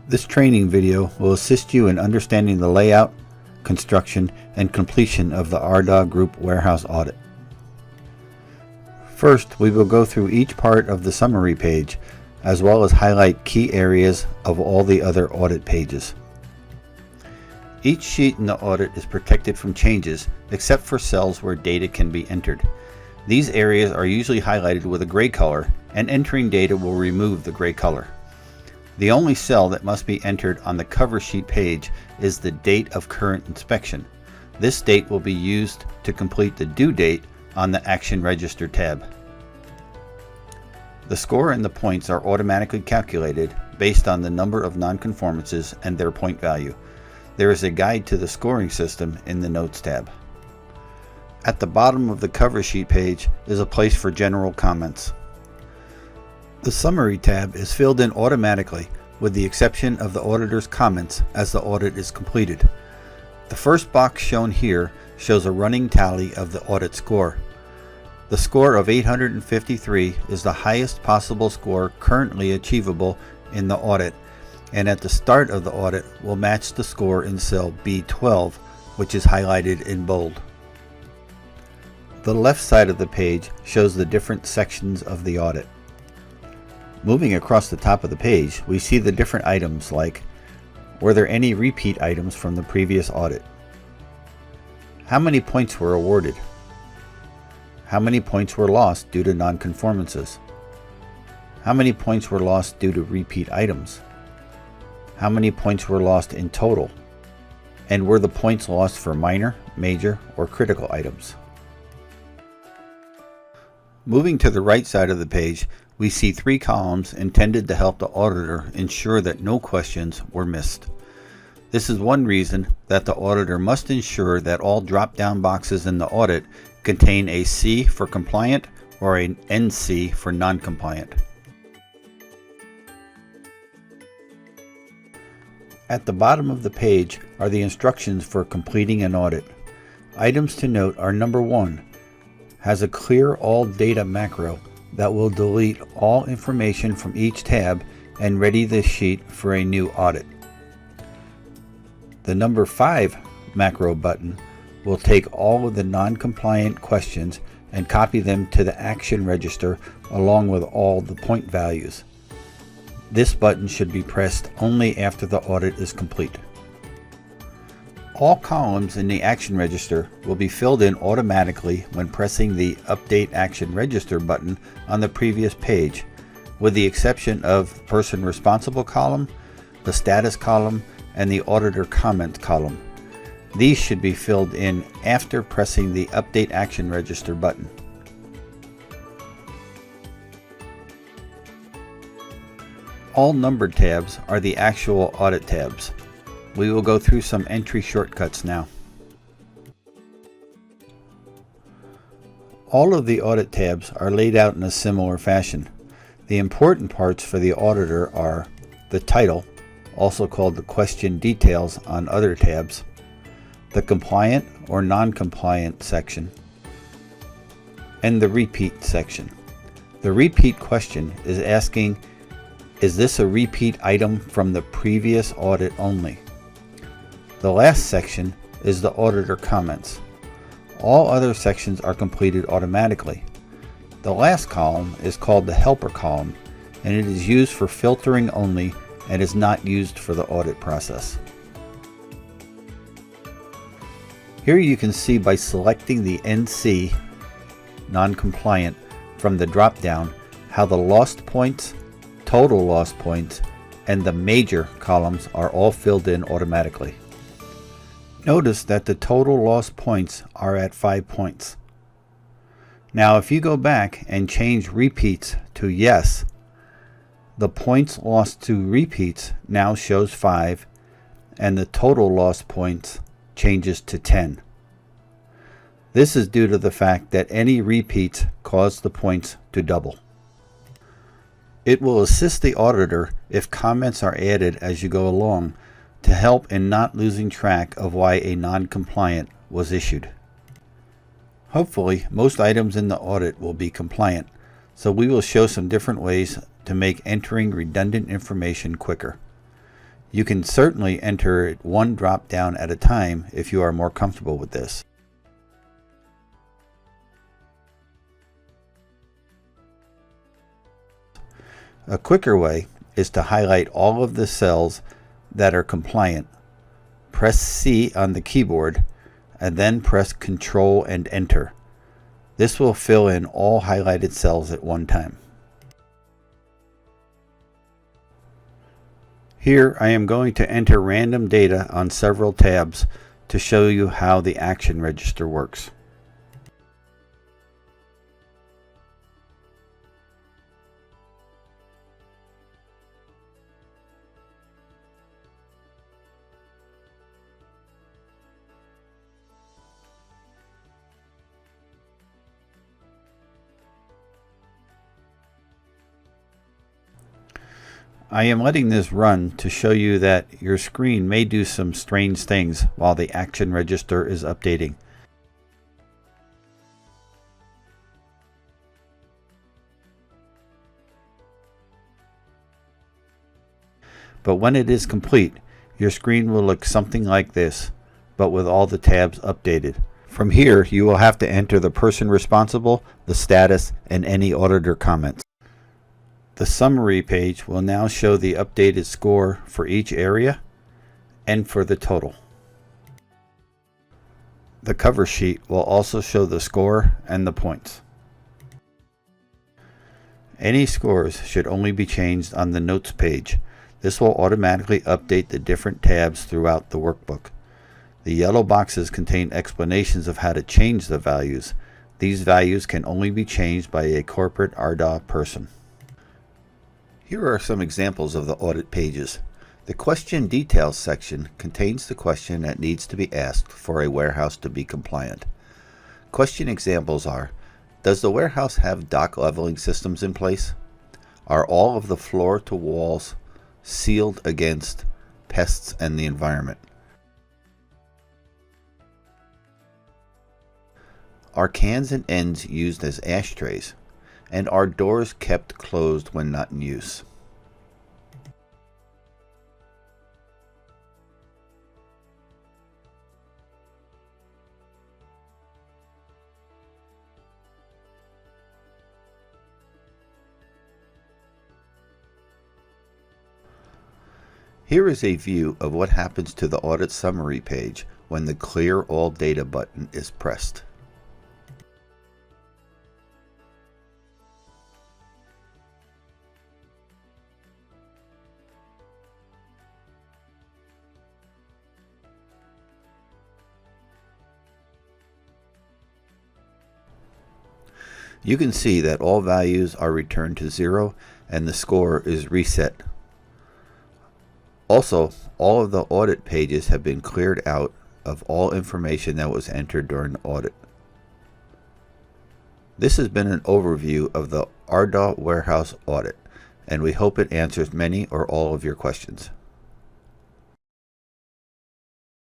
This training video will assist you in understanding the layout, construction, and completion of the Ardagh Group warehouse audit. First, we will go through each part of the summary page, as well as highlight key areas of all the other audit pages. Each sheet in the audit is protected from changes, except for cells where data can be entered. These areas are usually highlighted with a gray color, and entering data will remove the gray color. The only cell that must be entered on the cover sheet page is the date of current inspection. This date will be used to complete the due date on the Action Register tab. The score and the points are automatically calculated based on the number of nonconformances and their point value. There is a guide to the scoring system in the Notes tab. At the bottom of the cover sheet page is a place for general comments. The Summary tab is filled in automatically with the exception of the auditor's comments as the audit is completed. The first box shown here shows a running tally of the audit score. The score of 853 is the highest possible score currently achievable in the audit, and at the start of the audit will match the score in cell B12, which is highlighted in bold. The left side of the page shows the different sections of the audit. Moving across the top of the page, we see the different items like, were there any repeat items from the previous audit? How many points were awarded? How many points were lost due to nonconformances? How many points were lost due to repeat items? How many points were lost in total? And were the points lost for minor, major, or critical items? Moving to the right side of the page, we see three columns intended to help the auditor ensure that no questions were missed. This is one reason that the auditor must ensure that all drop-down boxes in the audit contain a C for compliant or an NC for non-compliant. At the bottom of the page are the instructions for completing an audit. Items to note are: number 1, has a clear all data macro that will delete all information from each tab and ready the sheet for a new audit. The number 5 macro button will take all of the non-compliant questions and copy them to the Action Register along with all the point values. This button should be pressed only after the audit is complete. All columns in the Action Register will be filled in automatically when pressing the Update Action Register button on the previous page, with the exception of the Person Responsible column, the Status column, and the Auditor Comment column. These should be filled in after pressing the Update Action Register button. All numbered tabs are the actual audit tabs. We will go through some entry shortcuts now. All of the audit tabs are laid out in a similar fashion. The important parts for the auditor are the title, also called the question details on other tabs, the compliant or non-compliant section, and the repeat section. The repeat question is asking, is this a repeat item from the previous audit only? The last section is the auditor comments. All other sections are completed automatically. The last column is called the helper column, and it is used for filtering only and is not used for the audit process. Here you can see by selecting the NC, non-compliant, from the drop-down how the lost points, total lost points, and the major columns are all filled in automatically. Notice that the total lost points are at 5 points. Now if you go back and change repeats to yes, the points lost to repeats now shows 5, and the total lost points changes to 10. This is due to the fact that any repeats cause the points to double. It will assist the auditor if comments are added as you go along to help in not losing track of why a non-compliant was issued. Hopefully, most items in the audit will be compliant, so we will show some different ways to make entering redundant information quicker. You can certainly enter it one drop down at a time if you are more comfortable with this. A quicker way is to highlight all of the cells that are compliant. Press C on the keyboard and then press Ctrl and Enter. This will fill in all highlighted cells at one time. Here I am going to enter random data on several tabs to show you how the action register works. I am letting this run to show you that your screen may do some strange things while the action register is updating. But when it is complete, your screen will look something like this, but with all the tabs updated. From here, you will have to enter the person responsible, the status, and any auditor comments. The summary page will now show the updated score for each area and for the total. The cover sheet will also show the score and the points. Any scores should only be changed on the notes page. This will automatically update the different tabs throughout the workbook. The yellow boxes contain explanations of how to change the values. These values can only be changed by a corporate Ardagh person. Here are some examples of the audit pages. The question details section contains the question that needs to be asked for a warehouse to be compliant. Question examples are: does the warehouse have dock leveling systems in place? Are all of the floor to walls sealed against pests and the environment? Are cans and ends used as ashtrays? And are doors kept closed when not in use? Here is a view of what happens to the audit summary page when the Clear All Data button is pressed. You can see that all values are returned to 0 and the score is reset. Also, all of the audit pages have been cleared out of all information that was entered during the audit. This has been an overview of the Ardagh Warehouse Audit, and we hope it answers many or all of your questions.